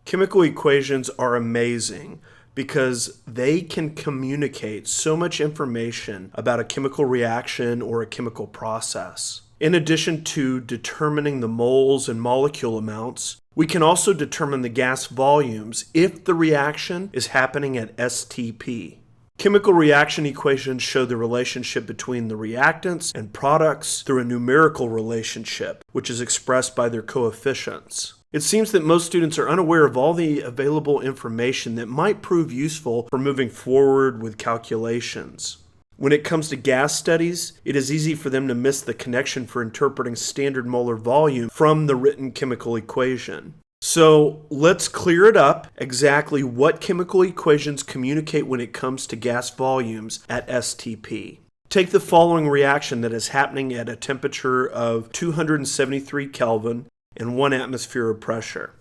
Chemical equations are amazing because they can communicate so much information about a chemical reaction or a chemical process. In addition to determining the moles and molecule amounts, we can also determine the gas volumes if the reaction is happening at STP. Chemical reaction equations show the relationship between the reactants and products through a numerical relationship, which is expressed by their coefficients. It seems that most students are unaware of all the available information that might prove useful for moving forward with calculations. When it comes to gas studies, it is easy for them to miss the connection for interpreting standard molar volume from the written chemical equation. So let's clear it up exactly what chemical equations communicate when it comes to gas volumes at STP. Take the following reaction that is happening at a temperature of 273 Kelvin and 1 atmosphere of pressure.